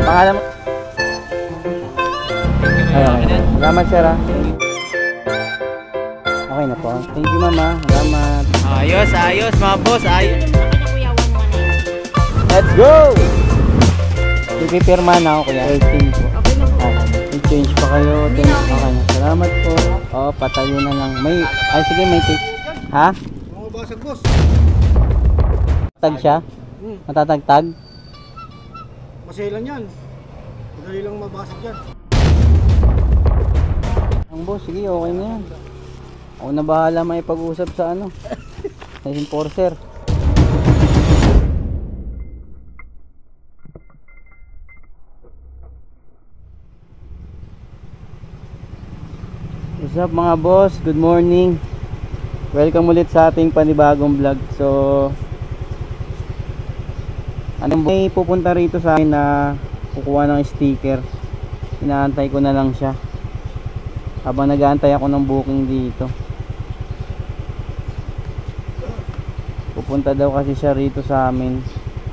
Pangalan mo? Ayun. Salamat sir ha. Okay na po. Thank you mama. Salamat. Ayos, ayos mga boss. Ayos. Let's go! Pipipirma na ako kuya. 18 po. I-change pa kayo. Okay na. Salamat po. Oh, patayo na lang. May, ay sige may take. Ha? Mabasag boss. Tag siya? Matatagtag? Masailan yan. Madali lang mabasag yan. Ang boss, sige okay na yan. Ako na bahala may pag-usap sa ano. Sa enforcer. What's up mga boss? Good morning. Welcome ulit sa ating panibagong vlog. So may pupunta rito sa akin na kukuha ng sticker. Inaantay ko na lang siya habang nag-aantay ako ng booking dito. Pupunta daw kasi siya rito sa amin.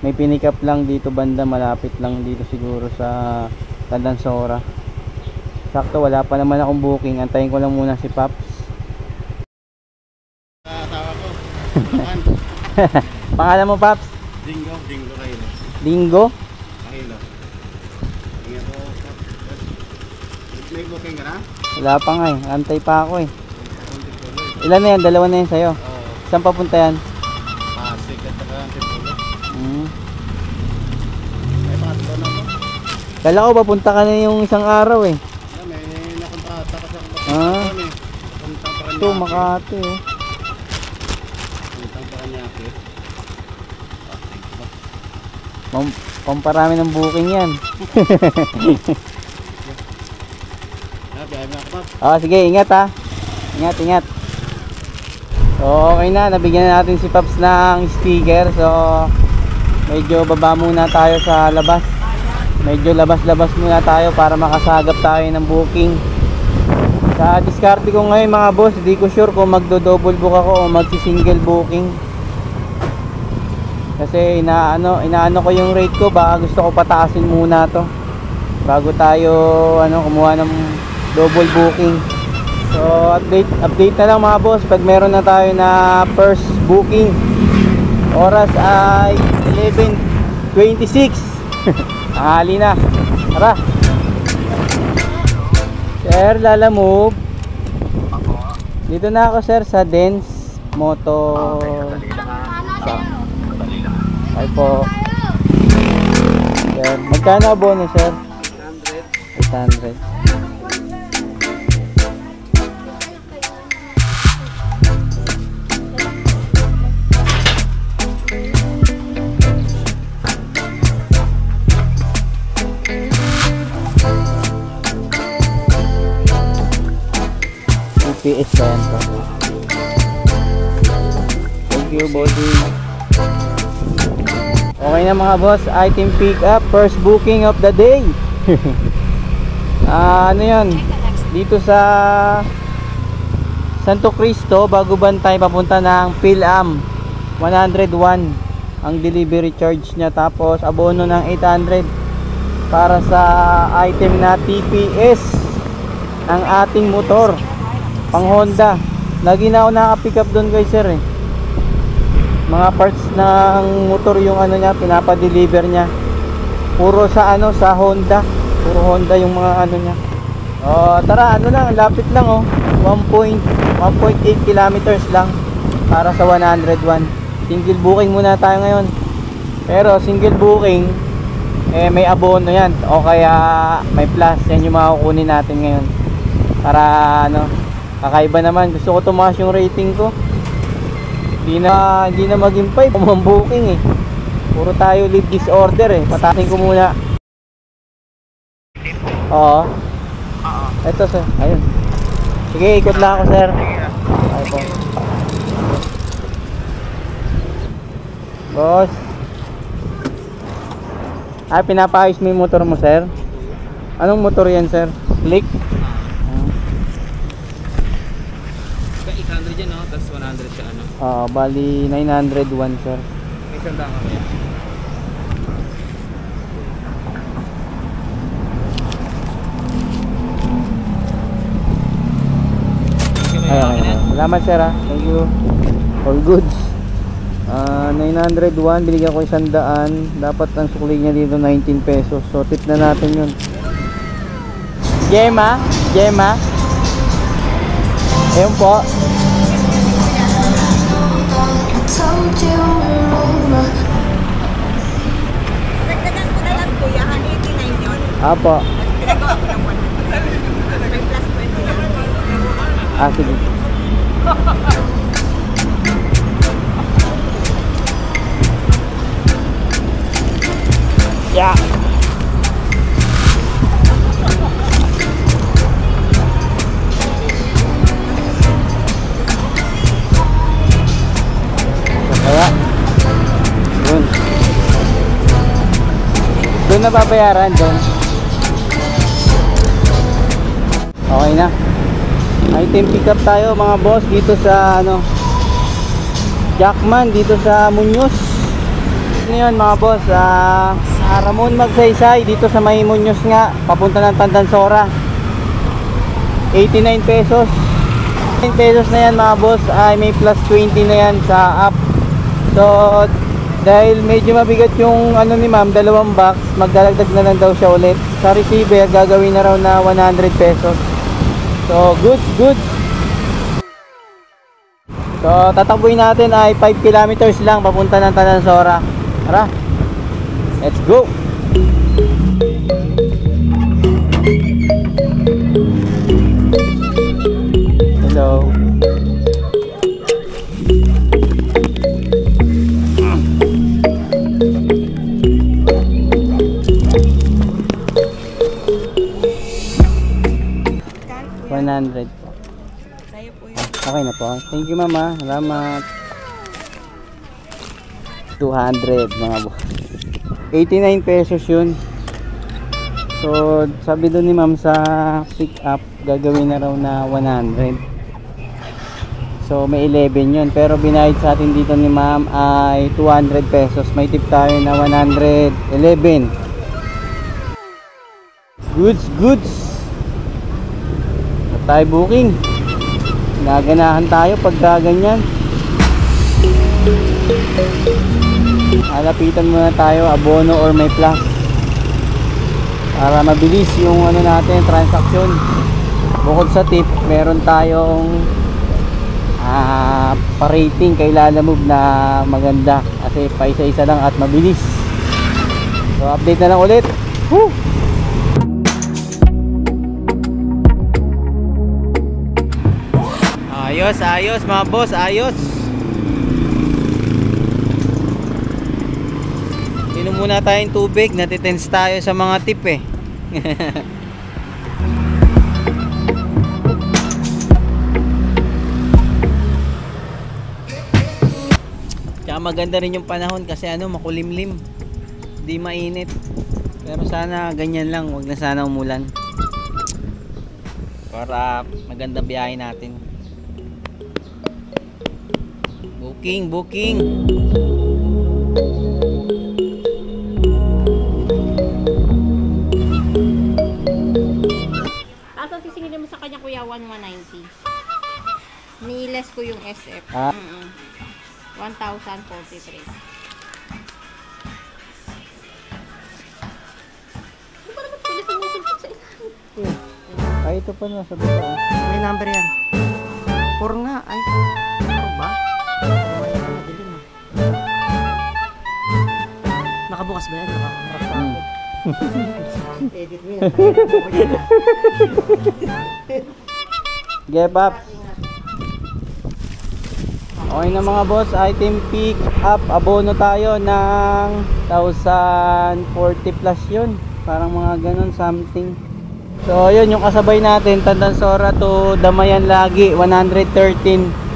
May pinick up lang dito banda, malapit lang dito siguro sa Candansora. Sakto, wala pa naman akong booking. Antayin ko lang muna si Paps. Tawa ko. Pangalan mo Paps? Dingo Rahilo. Dingo? Rahilo. Ingat ko. May booking ka na? Wala pa nga eh. Antay pa ako eh. Ilan na yan? Dalawa na yan sa'yo? Oo. Saan papunta yan? Pasig at saka Antipolo. May pasok na ba? Kala ko papunta ka na yung isang araw eh. May nakontrata kasi ako Ah. Puntang pa Ito, Makati oh. Puntang pa Kanyaki. Pamparami ng booking yan. Biyahe na ako pa. Oh, sige, ingat ha. Ingat, ingat. So, okay na. Nabigyan na natin si Paps ng sticker. So, medyo baba muna tayo sa labas. Medyo labas-labas muna tayo para makasagap tayo ng booking. Sa diskarte ko ngayon mga boss, hindi ko sure kung magdo-double book ako o magsi-single booking. Kasi inaano ko yung rate ko, baka gusto ko pataasin muna to bago tayo kumuha ng double booking. So update na lang mga boss pag meron na tayo na first booking. Oras ay 11:26. Tanghali na. Tara sir, Lala Move. Dito na ako sir sa Dance Moto Shop. Ay po sir, magkano abono sir? 800. UPS ba yan to? Thank you body. Okay na mga boss, item pick up, first booking of the day. Ano yun, dito sa Santo Cristo, Bago Bantay, papunta ng Phil-Am. 101 ang delivery charge nya, tapos abono ng 800 para sa item na TPS ang ating motor pang Honda. Lagi na ako naka-pick up doon guys sir eh. Mga parts ng motor yung niya, pinapa-deliver niya. Puro sa sa Honda. Puro Honda yung mga niya. Tara, lang, lapit lang 1.8 kilometers lang para sa 101. Single booking muna tayo ngayon. Pero single booking may abono yan o kaya may plus. Yan yung makukunin natin ngayon. Para kakaiba naman. Gusto ko tumaas yung rating ko. Hindi na maging 5 ang booking eh. Puro tayo leave disorder eh. Patasin ko muna. Oo. Ito sir, ayun. Sige, ikot lang ako sir. Ay po. Boss. Pinapaayos mo yung motor mo sir? Anong motor yan sir? Click? 800 yan, no? Tapos 100 siya, ano? Bali 901 sir. May sandaan ka kaya? Salamat sir ha. Thank you. All goods. 901, binigyan ko 100. Dapat ang sukli niya dito 19 pesos. So tip na natin yun. Gemma? Gemma? Ayun po. Nagdagan ko na lang kuya, 89 yun. Apo. Pinagawa ko ng 100. May plus 20 lang. Sige. Yeah. Kaya doon na babayaran doon. Okay na. Item pick up tayo mga boss dito sa Jackman, dito sa Muñoz. Ano yun mga boss, sa Ramon Magsaysay, dito sa may Muñoz nga, papunta ng Tandansora. 89 pesos. 9 pesos na yan mga boss, ay may plus 20 na yan sa app. So dahil medyo mabigat yung ni ma'am, 2 box, magdadagdag na lang daw siya ulit. Sa receiver gagawin na raw na 100 pesos. So goods. So tatakbuhin natin ay 5 kilometers lang papunta ng Tandansora. Tara, let's go. Hello. $100 po. Sa'yo po yun. Okay na po. Thank you mama. Salamat. 200 mga boss. 89 pesos yun. So sabi doon ni ma'am sa pick up gagawin na raw na 100. So may 11 yun. Pero binayad sa atin dito ni ma'am ay 200 pesos. May tip tayo na 111. Goods. Tayo booking. Naganahan tayo pag ganyan. Halapitan muna tayo abono or may plus para mabilis yung natin transaction. Bukod sa tip, meron tayong pa-rating kay Lalamove na maganda kasi paisa-isa lang at mabilis. So update na lang ulit. Woo! Ayos mga boss, ayos. Inom muna tayong tubig, natitense tayo sa mga tip eh. Tsaka maganda rin yung panahon kasi makulimlim, di mainit. Pero sana ganyan lang, wag na sana umulan para maganda biyahe natin. Booking. Tapos ang sisingilin mo sa kanya kuya, 1,190. Ni-less ko yung SF. 1,043. Ano ba naman pila sumusulpot sa ilalim? Ay, ito pa na, sabi ko. May number yan. 4 nga. Ay, 4 ba? Nakabukas ba yan? Nakaharap pa ako. Edit mo yan. Get up. Okay na mga boss, item pick up. Abono tayo ng 1,040 plus yun. Parang mga ganun something. So yun yung kasabay natin, Tandansora to Damayan lagi, 113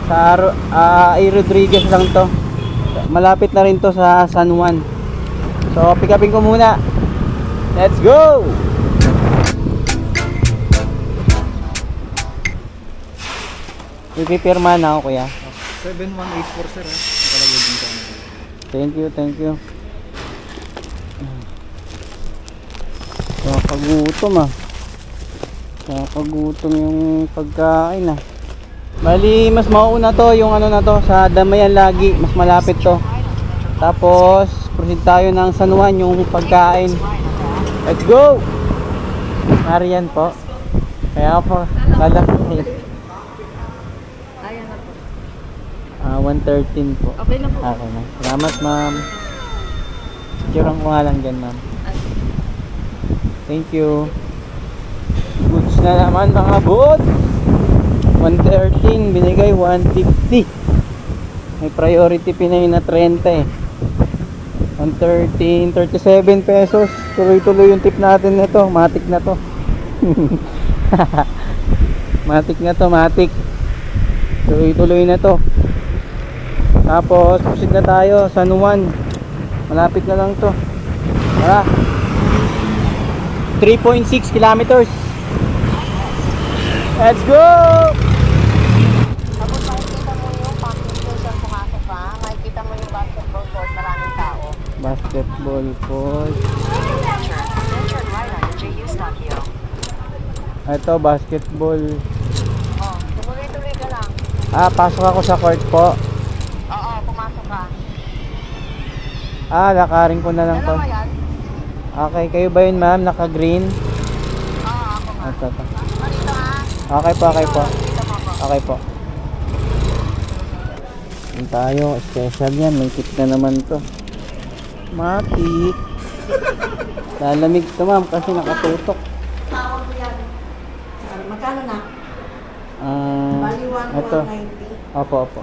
sa A. Rodriguez lang to. Malapit na rin to sa San Juan. So pick upin ko muna. Let's go! Ipipirma na ako kuya. 7184 sir. Thank you. Nakakagutom Nakakagutom yung pagkain Bali, mas mauna to yung ano na to sa Damayan lagi, mas malapit to. Tapos, proceed tayo ng San Juan yung pagkain. Let's go! Marian po. Kaya po, kala ko. Ayan na po. 113 po. Okay na po. Okay na. Salamat ma'am. Picturean ko nga lang dyan ma'am. Thank you. Goods na naman mga bot. 113 binigay 150. May priority Pinay na 30 eh. 113, 37 pesos. Tuloy-tuloy yung tip natin nito. Matik na to. Matik na to, matik. Tuloy-tuloy na to. Tapos proceed na tayo San Juan. Malapit na lang to. Tara. 3.6 kilometers. Let's go! Tapos makikita mo yung pumping station pumasok ka, makikita mo yung basketball court, maraming tao. Basketball court. Turn right on the JU Stockhill. Ito, basketball. Oh, tumuloy-tuloy ka lang. Pasok ako sa court po. Oo, pumasok ka. Lakarin ko na lang to. Dalawa yan? Okay, kayo ba yun ma'am? Naka-green? Oo, ako nga. Ito. Dito ha? Okay po, okay po. Dito mo ako. Okay po. Yan tayo, special yan. May tip na naman to. Matik. Lalamig to ma'am kasi nakatutok. Magkano na? Bali 1 Ito. 190. Opo, opo.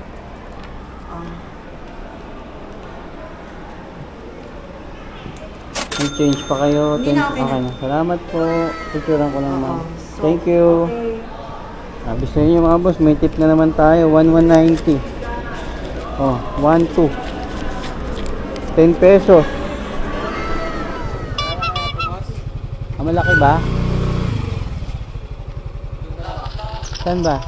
May change pa kayo. Hindi na, okay na. Salamat po. Picturean ko lang ma'am. So, Thank you. Okay. Gusto niyo mga boss, may tip na naman tayo. 1,190. Oh, 1,2. 10 pesos. Malaki ba? Saan ba?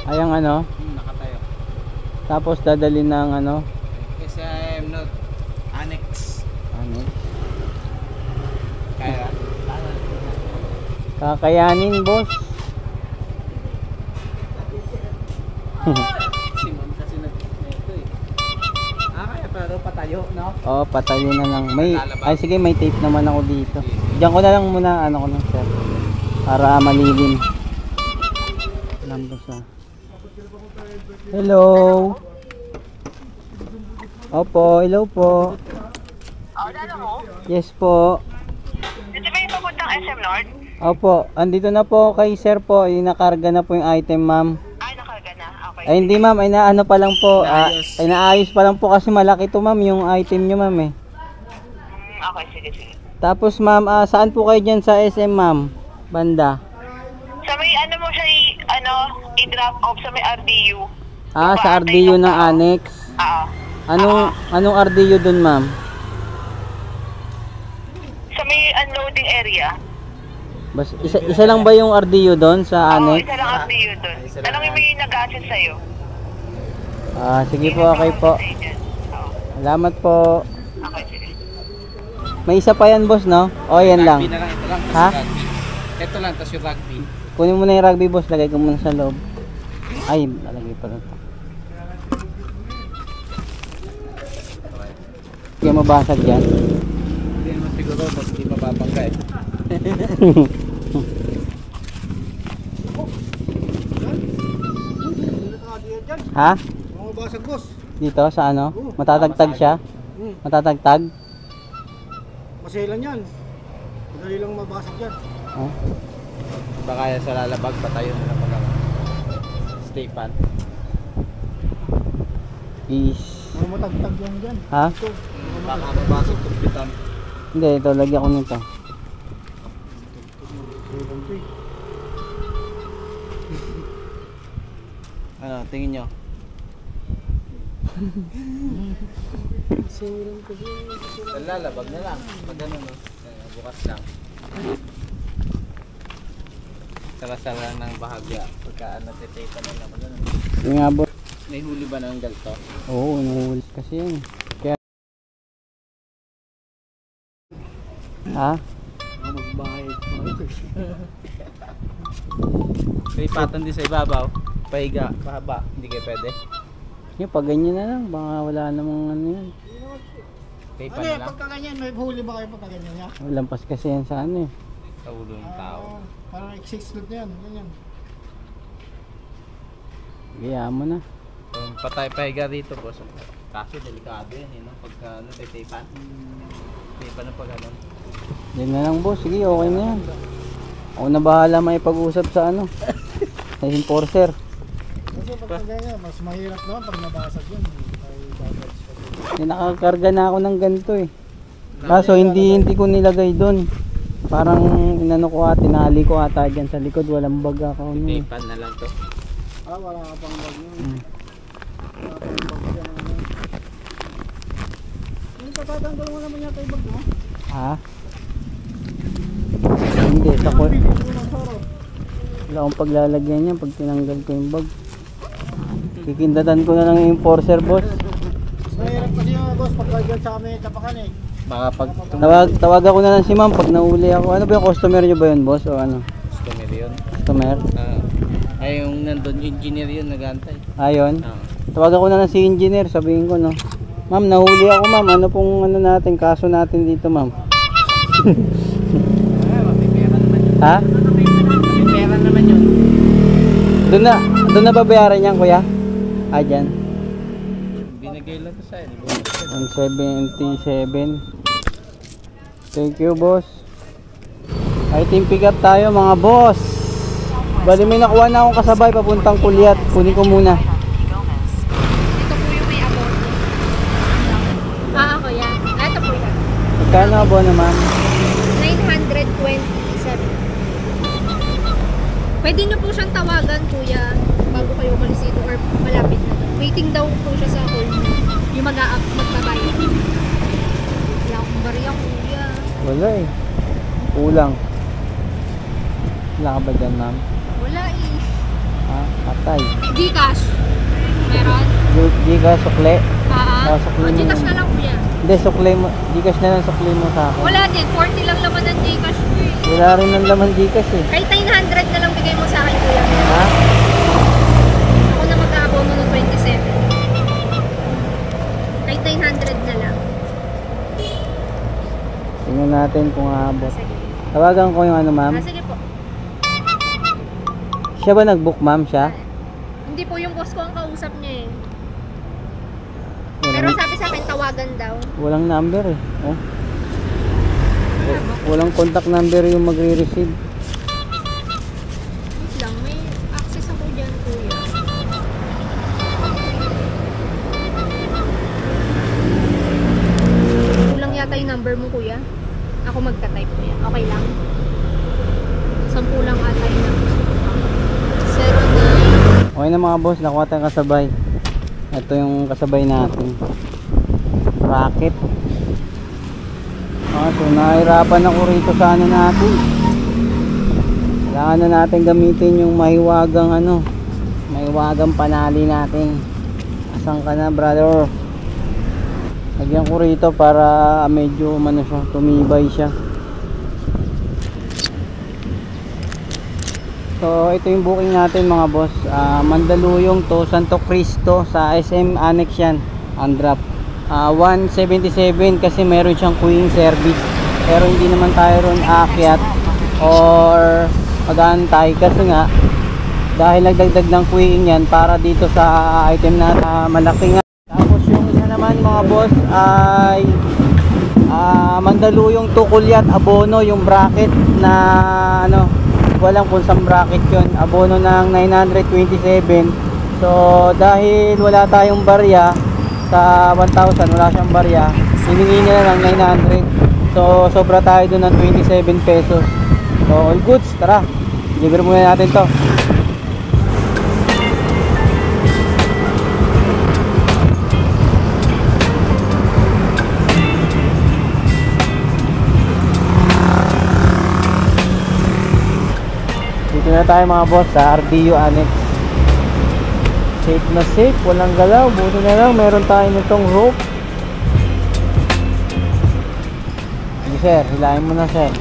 Ayang ano? Nakatayo. Tapos dadalhin ng ano? Kasi I'm not annex. Ano? Kaya? Kakayanin, boss. Si ma'am kasi nag-ito eh. Kaya pero patayo, no? Oh, patayo na lang. May Lalabas. ay sige, may tape naman ako dito. Diyan ko na lang muna ano ko lang, sir. Para malilim. Lambos ah. Hello. Opo, hello po. Yes po. Dito ba yung papuntang SM North? Opo, andito na po kay sir po. Inakarga na po yung item, ma'am. Ay, nakarga na. Okay. Ay hindi ma'am, ay naano pa lang po. Naayos. Ay naayos pa lang po kasi malaki to ma'am yung item nyo ma'am eh. Okay, sige, sige. Tapos ma'am, saan po kayo dyan sa SM ma'am? Banda? Sa may ano mo siya i-drop off sa may RDU. Sa RDU ng annex. Oo. Anong RDU dun ma'am? Sa may unloading area. Bas, isa lang ba yung RDU doon sa Oo, annex? isa lang RDU doon. Tanongin mo yung nag-assist sa'yo. Sige po, okay po. Oo. Salamat po. Okay, sige. May isa pa yan boss, no? O yan lang. Rugby na lang, ito lang, tas Ha? yung rugby. Ito lang, tas yung rugby. Kunin mo na yung rugby boss, lagay ko muna sa loob. Ay, lalagay pa rin to. Kaya mabasag yan. Hindi naman siguro, mas hindi mapapangga eh. Ha? Mga basag boss. Dito sa ano? Matatagtag siya? Matatagtag? Masailan yan. Madali lang mabasag yan. Oh. Baka yan sa lalabag, patayo na lang pag stay pan. Mga matagtag yan dyan. Ha? Baka mabasag kung bitan. Hindi, ito lagyan ko nito. Ano, tingin nyo? Sa lalabag na lang. Pag ano no, bukas lang. Sala-sala lang ng bahagya. Pagka natitita na lang. Pag ano. Yung nga boss. May huli ba ng galto? Oo, nahuhuli kasi yun. Kaya... Ha? Magbayad. May patan din sa ibabaw. pahiga, mahaba. Hindi kayo pwede. Yung pag ganyan na lang, baka wala namang ano yun. Tape Ano na yan, lang. pagka ganyan, may huli ba kayo pagka ganyan niya? Lampas kasi yan sa ano eh. Sa ulo ng tao. Parang exist na yan, ganyan. Gaya mo na. Kung patay pahiga dito, boss. Kaso delikado yan, no? Pagka ano, tape-tapan. Tape na pag ano. Yan na lang boss, sige okay na yan. Ako na bahala may pag-usap sa ano. Sa enforcer. Kasi pagka ganyan, mas mahirap naman pag nabasag yun. Ay, damage kasi. Nakakarga na ako ng ganito eh. Kaso hindi ko nilagay doon. Parang inano ko tinali ko ata dyan sa likod, walang bag ako. Ano. Tape na lang to. Wala ka pang bag yun. Hmm. Wala ka pang bag yan. Ano. Yung patatanggal mo naman yata yung bag mo. Ha? Hindi, sa ko. Pili mo ng sarap. Wala akong paglalagyan yan pag tinanggal ko yung bag. Kikindatan ko na lang yung enforcer boss. Mas mahirap kasi yung boss pagka dyan sa kami tapakan eh. Baka pag Tawag ako na lang si ma'am pag nahuli ako. Ano ba yung customer nyo ba yun boss o ano? customer yun. Customer? Ay, yung nandun, engineer yun, nag-antay. Ayun. Tawagan ko na lang si engineer, sabihin ko no. Ma'am, nahuli ako ma'am. Ano pong ano natin, kaso natin dito ma'am? May pera naman yun. Ha? May pera naman yun. Doon na babayaran yan kuya? Ah, dyan. Binigay lang to sa'yo. 177. Thank you boss. Item pick up tayo mga boss. Bali may nakuha na akong kasabay papuntang Kulyat. Kunin ko muna. Ito po yung may abono. Ako yan. Ito po yan. Magkano abo naman? 920. Pwede nyo po siyang tawagan, kuya, bago kayo umalis dito or malapit na doon. Waiting daw po siya sa call mo. Yung magbabayad. Wala akong bariya, kuya. Wala eh. Kulang. Wala ka ba dyan ma'am? Wala eh. Ha? Patay. Gcash. Meron? Di ka sukle? sukli mo Gcash yun. na lang, kuya. Hindi, sukle mo. Gcash na lang sukle mo sa akin. Wala din. 40 lang laman ng Gcash ko eh. Wala rin ng laman Gcash eh. Kahit 900 na lang bigay mo sa akin, kuya. Ha? Ako na mag-aabono ng 27. Kahit 900 na lang. Tingnan natin kung aabot. Sige. Tawagan ko yung ano ma'am. Sige po. Siya ba nag-book ma'am siya? Hindi po yung boss ko ang kausap niya eh. Pero Walang, sabi sa akin, tawagan daw. walang number eh. Oh. Walang contact number yung magre-receive. Wait lang, may access ako dyan, kuya. Kulang yata yung number mo, kuya. Ako magka-type, kuya. Okay lang? 10 lang ata yung number. 09. Okay na mga boss, nakuha tayong kasabay. Ito yung kasabay natin. Racket. So nahirapan ako rito sa ano natin. Kailangan na natin gamitin yung mahiwagang mahiwagang panali natin. Asan ka na brother? Lagyan ko rito para medyo siya, tumibay siya. So ito yung booking natin mga boss. Mandaluyong to Santo Cristo sa SM Annex yan. Undrap. 177 kasi meron siyang queuing service. Pero hindi naman tayo ron aakyat or mag-aantay kasi nga dahil nagdagdag ng queuing yan para dito sa item na malaki nga. Tapos yung isa naman mga boss ay Mandaluyong to Kulyat abono yung bracket na walang kung saan bracket yun, abono ng 927. So dahil wala tayong barya sa 1,000, wala siyang barya, hiningi niya ng 900. So sobra tayo dun ng 27 pesos. So all goods, tara deliver muna natin to. Dito na tayo mga boss sa RDU Annex. Safe na safe, walang galaw. Buti na lang meron tayo nitong rope. Sige sir, hilahin mo na sir.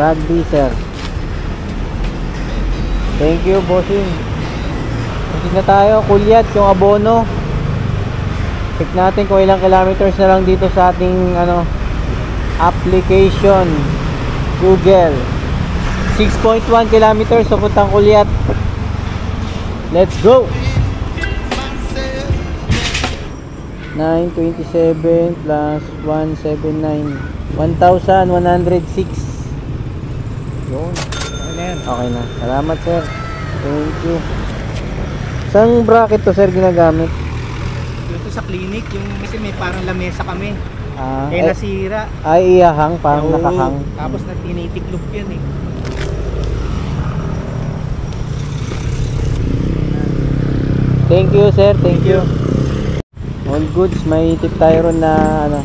Rugby, sir. Thank you, bossing. Proceed na tayo. Kulyat, yung abono. Check natin kung ilang kilometers na lang dito sa ating application Google. 6.1 kilometers papuntang Kulyat. Let's go. 927 plus 179, 1,106. Yun. Okay na. Salamat, sir. Thank you. Saan bracket to, sir, ginagamit? Dito sa clinic, yung kasi may parang lamesa kami. Ah, Eh nasira. ay iyahang, parang Oo. nakahang. Tapos na tinitiklop yan eh. Thank you, sir. Thank you. All goods. May tip tayo ron na ano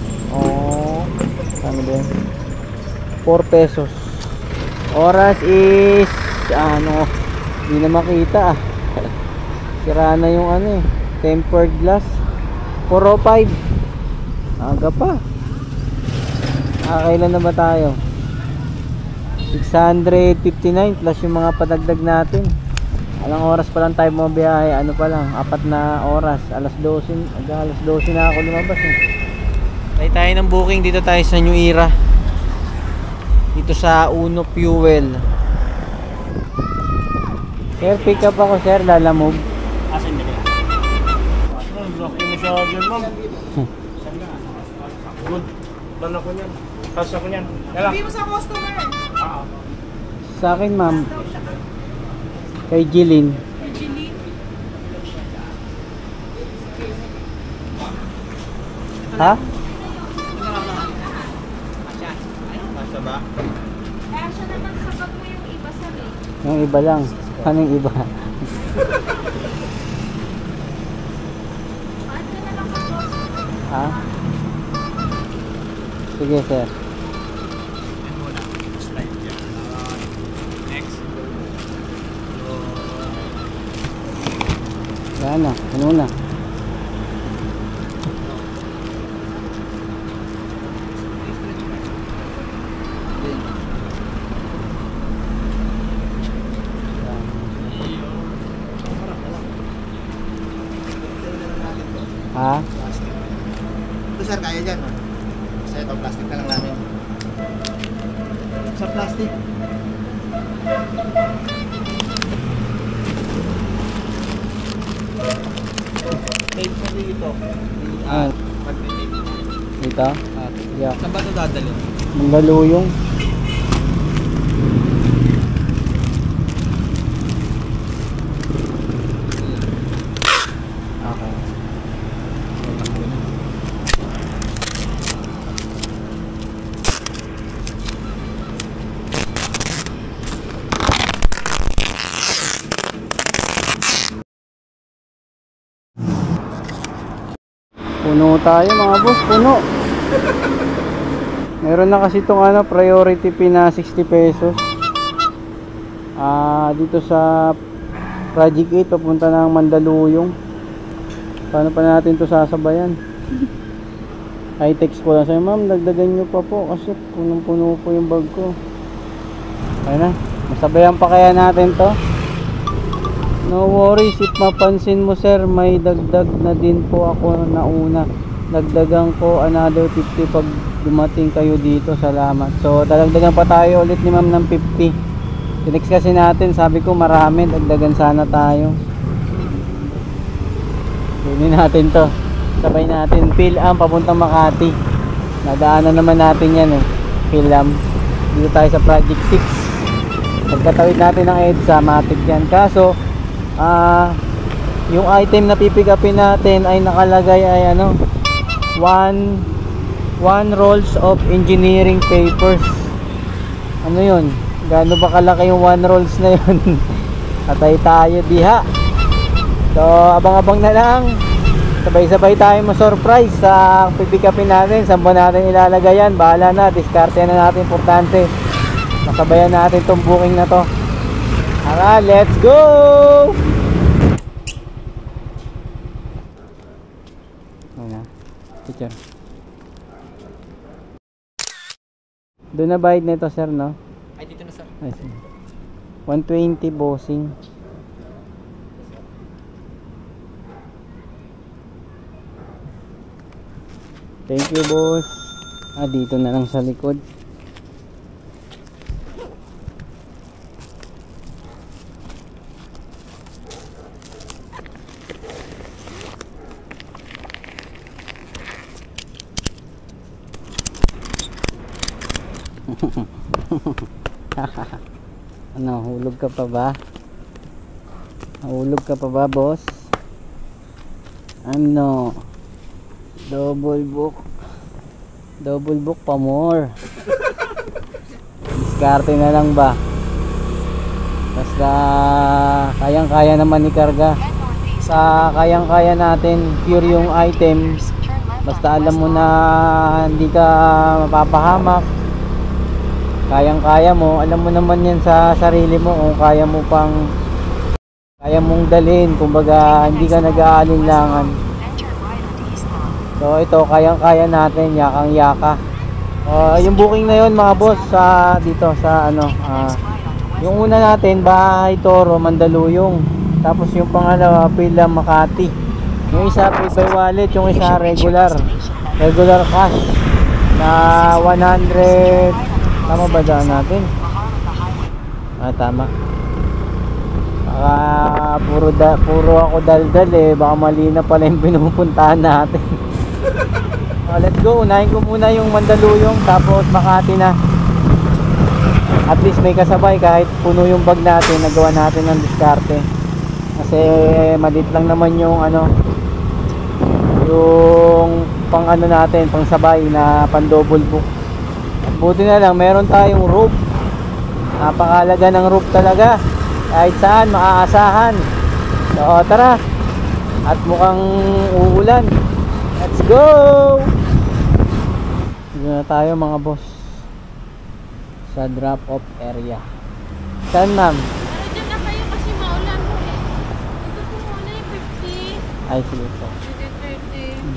ba yun? 4 pesos. Oras is hindi na makita ah. Sira na yung tempered glass. 405. Aga pa. Kailan na ba tayo? 659 plus yung mga padagdag natin. Alang oras pa lang tayo bumabiyahe, pa lang, 4 na oras, alas 12 na ako lumabas Tayo tayo ng booking, dito tayo sa New Era. Dito sa Uno Fuel. Sir, pick up ako, sir, lalamog. Asan na kaya? Block yung masyadyan, ma'am. Good. Ban ako niyan. Pass ako niyan. Hindi mo sa customer. Sa akin, ma'am. Kay Jilin. Ha? Masa ba? Yung iba lang. Ano yung iba? Ha? Sige, sir. Yan na, ano na? Ha? Ito sir, kaya dyan. Kasi ito, plastic na lang namin. Sa plastic. Tape mo dito. Ah. Pag-tape. Dito? Yeah. Saan ba ito dadalhin? Mandaluyong. Okay. Puno tayo mga boss, puno. Meron na kasi itong priority fee na 60 pesos. Dito sa Project 8 papunta ng Mandaluyong. Paano pa natin to sasabayan? I text ko lang sa'yo, ma'am, dagdagan nyo pa po kasi punong-puno po yung bag ko. Ayun na, masabayan pa kaya natin to? No worries, if mapansin mo sir, may dagdag na din po ako na una. Dagdagan ko another 50 pag dumating kayo dito. Salamat. So dadagdagan pa tayo ulit ni ma'am ng 50. Tinext kasi natin, sabi ko marami, dagdagan sana tayo. Kunin natin to. Sabay natin PhilAm papuntang Makati. Nadaanan naman natin yan PhilAm. Dito tayo sa Project 6. Pagkatawid natin ng EDSA, matik yan. Kaso yung item na pipick upin natin ay nakalagay ay 1 rolls of engineering papers. Ano yun? Gaano ba kalaki yung 1 rolls na yun? Atay tayo diha. So abang-abang na lang. Sabay-sabay tayo ma-surprise sa pipick upin natin. Saan ba natin ilalagay yan? Bahala na, diskarte na natin. Importante masabayan natin tong booking na to. Tara, let's go! Ayan na, teacher. Doon na bayad nito sir, no? Ay, I see. 120 bossing. Thank you, boss. Dito na lang sa likod. Ano, hulog ka pa ba? Hulog ka pa ba, boss? Ano? Double book pa more. Diskarte na lang ba? Basta kayang-kaya naman ikarga. Sa kayang-kaya natin pure yung item. Basta alam mo na hindi ka mapapahamak. Kayang-kaya mo, alam mo naman yan sa sarili mo kung kaya mo pang kaya mong dalhin, kumbaga hindi ka nag-aalinlangan. So ito, kayang-kaya natin, yakang-yaka. Yung booking na yon mga boss sa dito sa ano, yung una natin Bahay Toro, Mandaluyong. Tapos yung pangalawa Pila Makati. Yung isa pay by wallet, yung isa regular cash na 100. Tama ba daan natin? Tama. Baka puro ako daldal eh. Baka mali na pala yung pinupuntahan natin. Let's go. Unahin ko muna yung Mandaluyong, tapos Makati na. At least may kasabay kahit puno yung bag natin. Nagawa natin ng diskarte. Kasi maliit lang naman yung ano, yung pang ano natin, pang sabay na pan double book. Buti na lang meron tayong roof. Napakalaga ng roof talaga. Kahit saan maaasahan. So tara. At mukhang uulan. Let's go. Dito na tayo mga boss. Sa drop off area. Saan ma'am? Pero dyan na kayo kasi maulan mo eh. Ito po muna yung 50. Ay sige po. Ito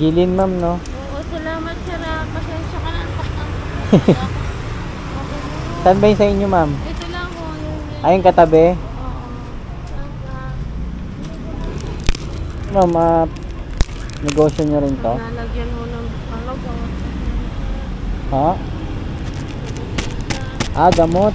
30. Gilin ma'am no? Oo, salamat sir. Pasensya ka na. Saan ba yung sa inyo ma'am? Ito lang po. Ayun katabi? Oo. Ma'am, negosyo nyo rin to? Lalagyan mo ng halaga. Ha? Gamot.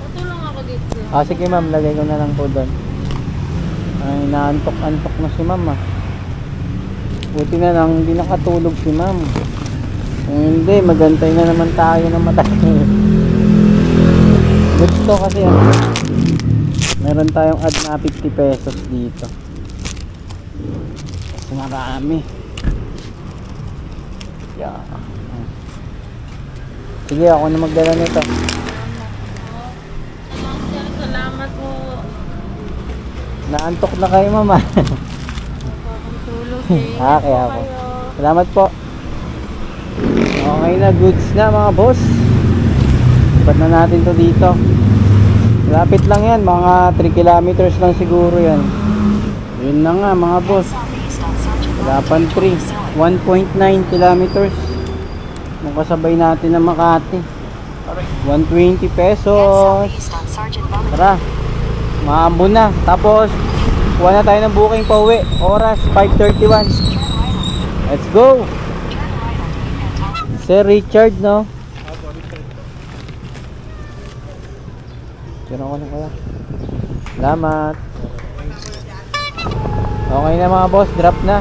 Tutulong ako dito. Sige ma'am, lagay ko na lang po doon. Ay, naantok-antok na si ma'am Buti na lang hindi nakatulog si ma'am. Kung hindi, magantay na naman tayo ng matagal. Gusto kasi meron tayong add na 50 pesos dito. Kasi marami. Yeah. Sige, ako na magdala nito. Salamat po. Naantok na kayo mama. Tulog eh. Kaya po. Salamat po. Okay na, goods na mga boss. Ipat na natin to dito. Lapit lang yan, mga 3 kilometers lang siguro yan. Yun na nga mga boss. Wala pang 3, 1.9 kilometers. Nung kasabay natin ng Makati. 120 pesos. Tara, maambon na. Tapos kuha na tayo ng booking pa uwi. Oras 5:31. Let's go. Sir Richard no? Tira ko na kaya. Salamat. Okay na mga boss, drop na.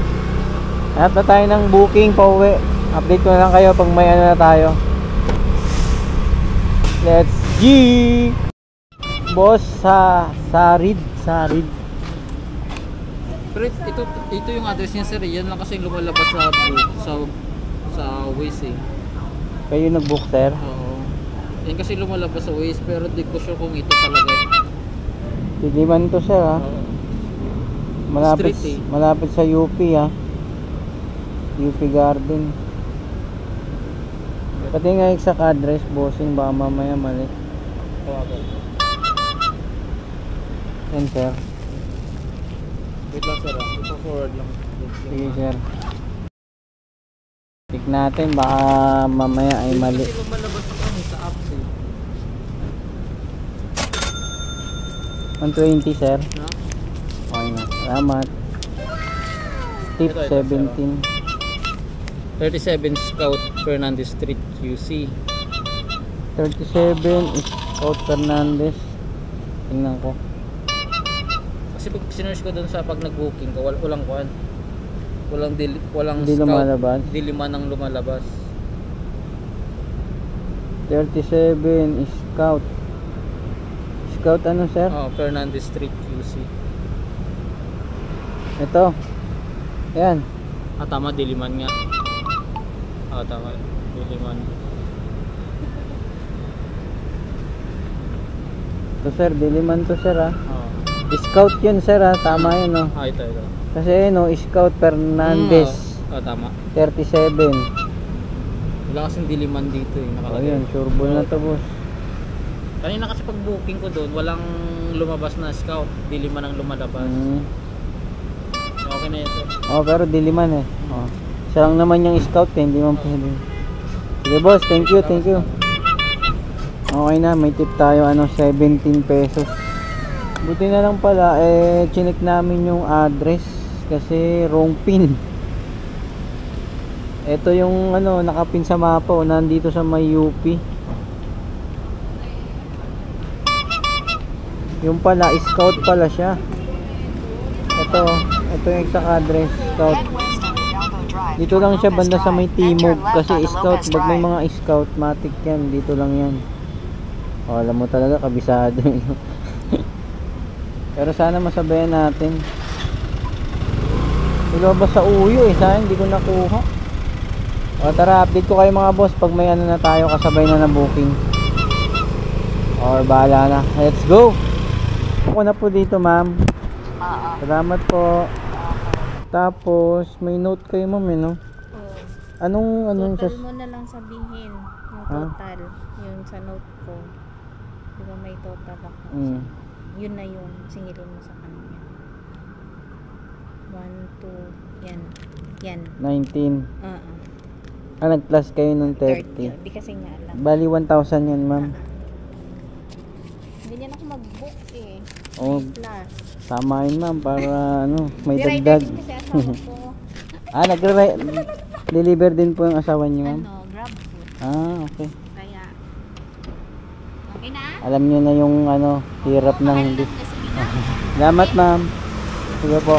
Hanap na tayo ng booking pa uwi. Update ko na lang kayo pag may ano na tayo. Let's G. Boss sa Sarid. Pero ito yung address niya sir, yan lang kasi yung lumalabas sa Waze eh. Kayo nag-book sir? Oo. Yan kasi lumalabas sa Waze pero di ko sure kung ito talaga. Diliman to sir ha. Oo. Malapit, Street, eh. malapit sa UP ha. UP Garden. Pati nga exact address, bossing, baka mamaya mali. Yan sir. Wait lang sir, ito forward lang. Sige sir. Check natin, baka mamaya ay mali. Kasi lumalabas ko kami sa apps eh. 120 sir. No? Okay na. Salamat. Tip Ito, ito, 17. 37 Scout Fernandez Street QC. 37 is Scout Fernandez. Tingnan ko. Kasi pag sinerge ko dun sa pag nag-booking ko, walang kuan. Walang Hindi Scout. lumalabas. Hindi lima nang lumalabas. 37 is Scout. Scout ano sir? Oh, Fernandez Street QC. Ito. Yan. Ah, tama, Diliman nga. Ah, tama, Diliman. Ito sir, diliman to sir ah. Oh. Scout yun sir ah. Tama yun oh. Ah, ito. Kasi no, Scout Fernandez. Ah, tama. 37. Wala kasing Diliman dito eh. O Nakalagay. yun, sure ball na to boss. Kanina kasi pag booking ko doon, walang lumabas na Scout. Diliman ang lumalabas. Okay na ito. Oh, pero diliman eh. Oh. Siya lang naman yung Scout eh, hindi man pwede. Sige boss, thank you. Okay na, may tip tayo, 17 pesos. Buti na lang pala, chinik namin yung address kasi wrong pin. Ito yung nakapin sa mapa, nandito sa may UP. Yung pala, Scout pala siya. Ito yung exact address, Scout. Dito lang siya banda sa may Timog kasi Scout, pag may mga Scout, matik yan, dito lang yan. Oh, alam mo talaga, kabisado. Pero sana masabayan natin. Ilabas sa uyo eh, sana hindi ko nakuha. O tara, update ko kayo mga boss pag may na tayo, kasabay na booking. Or bahala na. Let's go! Ako na po dito ma'am. Salamat po. Tapos may note kayo ma'am no? Anong Total mo na lang sabihin yung Ha? total. Yung sa note ko. Di ba may total ako? Yun na yung singilin mo sa kanya. 1, 2, yan. 19. Oo. Nag-plus kayo ng 30. 30. Di kasi nga alam. Bali 1,000 yan ma'am. Ganyan ako mag-book eh. Oh, Plus. tama yun ma'am para may Di rider dagdag. din kasi asawa ko. Deliver din po yung asawa niyo ma'am. Grab food. Okay. Kaya, okay na? Alam niyo na yung hirap ng hindi. Kasi Salamat ma'am. Sige po.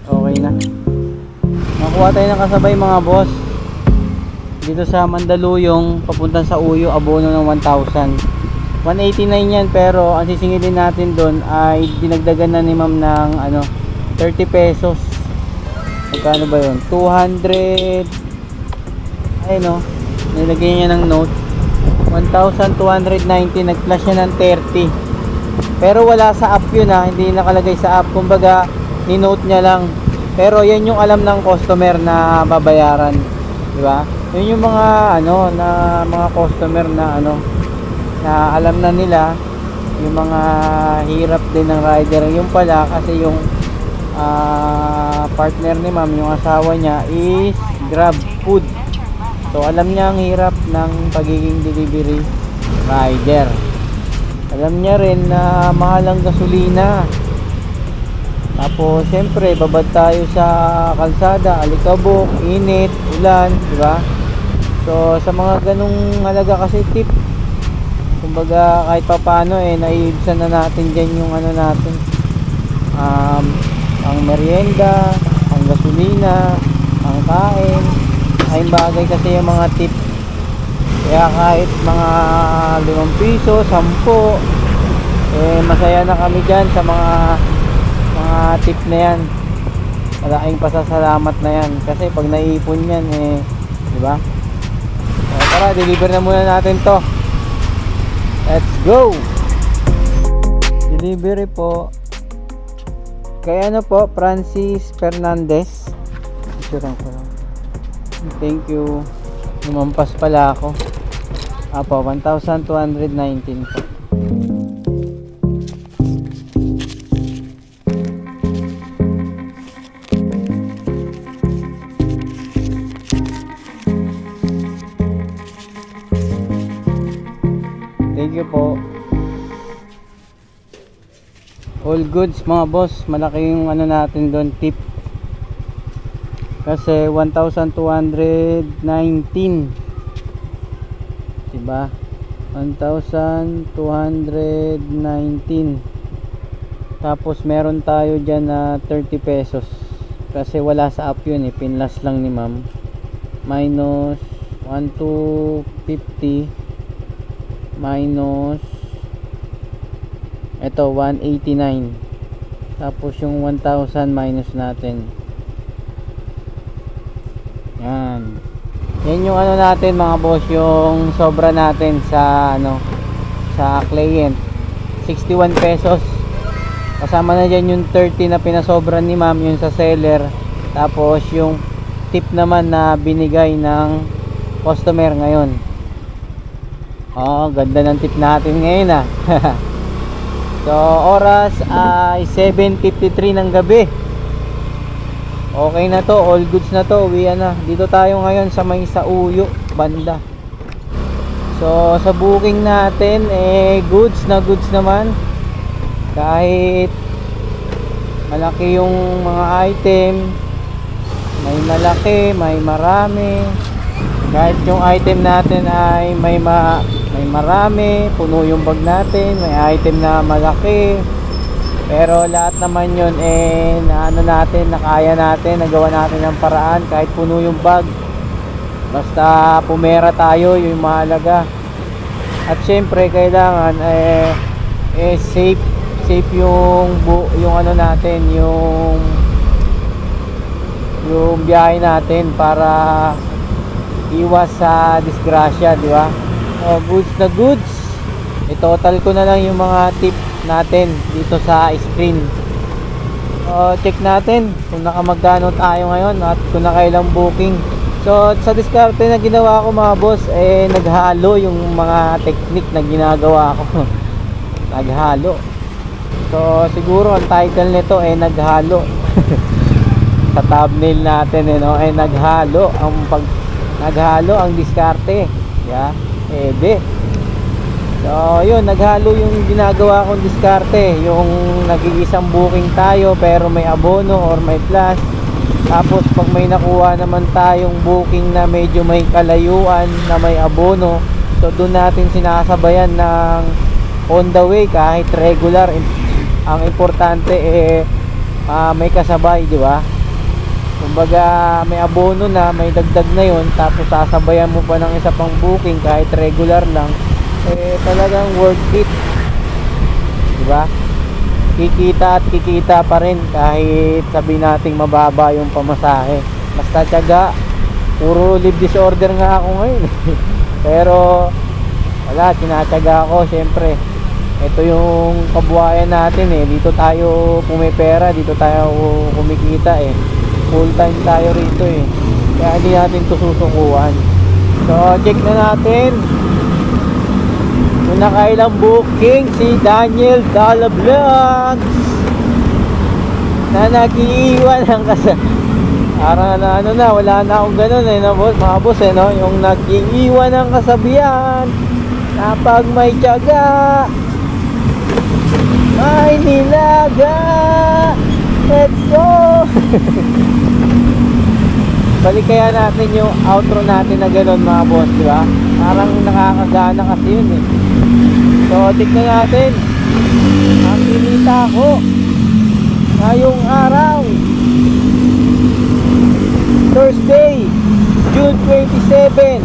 Okay na. Nakuha tayo ng kasabay mga boss. Dito sa Mandaluyong, papunta sa Uyo, abono ng 1,000. 189 yan, pero ang sisingilin natin doon ay dinagdagan na ni ma'am ng 30 pesos. Magkano ba yun? 200. Ayun nilagay niya ng note. 1,290, nag-flash siya ng 30. Pero wala sa app yun hindi nakalagay sa app. Kumbaga, ni-note niya lang. Pero yan yung alam ng customer na babayaran. Di ba? Yun yung mga na mga customer na na alam na nila yung mga hirap din ng rider. Yung pala kasi yung partner ni ma'am, yung asawa niya is Grab Food. So alam niya ang hirap ng pagiging delivery rider. Alam niya rin na mahal ang gasolina. Tapos syempre babad tayo sa kalsada, alikabok, init, ulan, di ba? So sa mga ganung halaga kasi tip, kumbaga kahit papaano naiibsan na natin diyan yung natin. Ang merienda, ang gasolina, ang kain, ay bagay kasi yung mga tip. Kaya kahit mga 5 piso, 10, masaya na kami dyan sa mga tip na yan. Malaking pasasalamat na yan kasi pag naiipon yan di ba? So, tara, deliver na muna natin to. Let's go. Delivery po kay po, Francis Fernandez. Isuran ko lang. Thank you. Lumampas pala ako. 1,219 po. you po. All goods mga boss. Malaki yung ano natin doon, tip. Kasi 1,219. Diba? 1,219. Tapos meron tayo dyan na 30 pesos. Kasi wala sa app yun eh. Pinlas lang ni ma'am. Minus 1,250. Minus ito 189. Tapos yung 1,000 minus natin. Yan. Yan yung ano natin mga boss, yung sobra natin sa ano, sa client. 61 pesos. Kasama na dyan yung 30 na pinasobra ni ma'am, yung sa seller. Tapos yung tip naman na binigay ng customer ngayon. Oh, ganda ng tip natin ngayon ah. So oras ay 7:53 ng gabi. Okay na to, all goods na to, uwian na. Dito tayo ngayon sa may Sauyo banda. So sa booking natin goods na goods naman. Kahit malaki yung mga item, may malaki, may marami. Kahit yung item natin ay may marami, puno yung bag natin, may item na malaki. Pero lahat naman yun na ano natin, nakaya natin, nagawa natin ng paraan kahit puno yung bag. Basta pumera tayo, yung mahalaga. At syempre kailangan safe yung ano natin, yung biyahe natin para iwas sa disgrasya, di ba? Goods na goods. I-total ko na lang yung mga tip natin dito sa screen. Check natin kung nakamagkano tayo ngayon at kung nakailang booking. So sa diskarte na ginawa ko mga boss, naghalo yung mga technique na ginagawa ko. Naghalo. So siguro ang title nito naghalo. Sa thumbnail natin naghalo ang diskarte. Yeah. So yun, naghalo yung ginagawa kong diskarte. Yung nag-iisang booking tayo pero may abono or may plus. Tapos pag may nakuha naman tayong booking na medyo may kalayuan na may abono, so doon natin sinasabayan ng on the way kahit regular. Ang importante may kasabay, di ba? Kumbaga may abono na, may dagdag na yun, tapos sasabayan mo pa ng isa pang booking kahit regular lang, talagang worth it, di ba? Kikita at kikita pa rin kahit sabihin nating mababa yung pamasahe. Basta tiyaga. Puro leave disorder nga ako ngayon. Pero wala, tinatyaga ako syempre. Ito yung kabuhayan natin dito tayo pumipera, dito tayo kumikita full time tayo rito kaya hindi natin to susukuan. So check na natin kung nakailang booking si Daniel Dalla Vlogs na nag-iiwan ng parang na wala na akong ganun boss, mga boss yung nag-iiwan ng kasabihan na pag may tiyaga may nilaga. Let's go. Balik kaya natin yung outro natin na gano'n mga boss, di ba? Parang nakakagana kasi yun So tignan natin ang kinita ko ngayong araw, Thursday, June 27.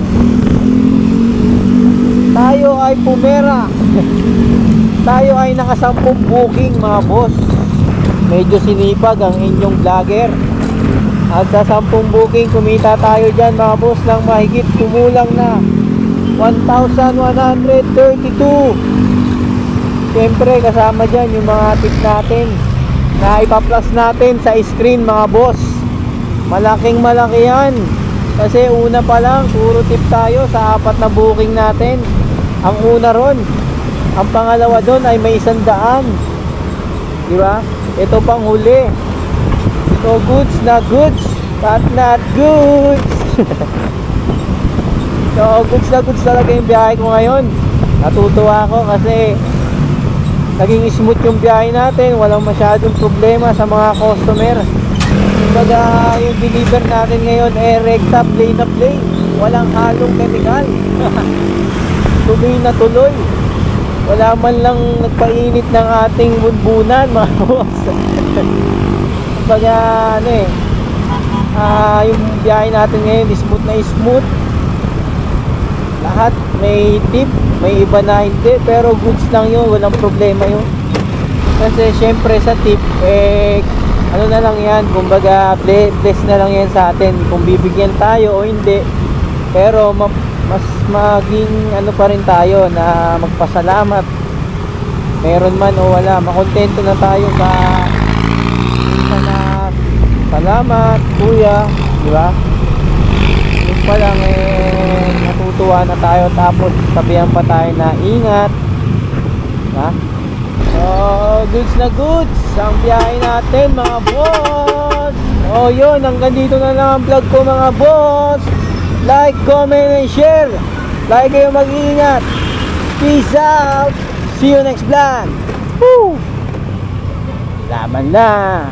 Tayo ay pumera. Tayo ay nakasampung booking mga boss. Medyo sinipag ang inyong vlogger. At sa 10 booking kumita tayo dyan mga boss ng mahigit kumulang na 1,132. Siyempre kasama dyan yung mga tip natin na ipa-plus natin sa screen mga boss. Malaking malaki yan. Kasi una pa lang puro tip tayo sa 4 na booking natin. Ang una ron, ang pangalawa doon ay may 100. Diba? Ito pang huli. So goods na goods, but not goods. So goods na goods talaga yung biyahe ko ngayon. Natutuwa ako kasi naging smooth yung biyahe natin, walang masyadong problema sa mga customer. Kumbaga yung deliver natin ngayon rekta, play na play, walang halong chemical. Tuloy na tuloy, wala man lang nagpainit ng ating bunbunan mga boss. Kumbaga yung biyahe natin ngayon smooth na smooth. Lahat may tip, may iba na hindi, pero goods lang yun, walang problema yun. Kasi syempre sa tip ano na lang yan, kumbaga bless na lang yan sa atin kung bibigyan tayo o hindi. Pero mas maging ano pa rin tayo na magpasalamat, meron man o wala, makontento na tayo sa salamat kuya, di ba? Yung pa lang natutuwa na tayo, tapos sabihan pa tayo na ingat, ha? So goods na goods ang biyahe natin mga boss. O yun, hanggang dito na lang ang vlog ko mga boss. Like, comment, and share. Like kayo, mag-iingat. Peace out. See you next vlog. Woo! Laban na.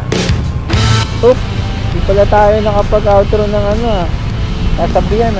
Oop, di pala tayo nakapag-outro ng sasabihan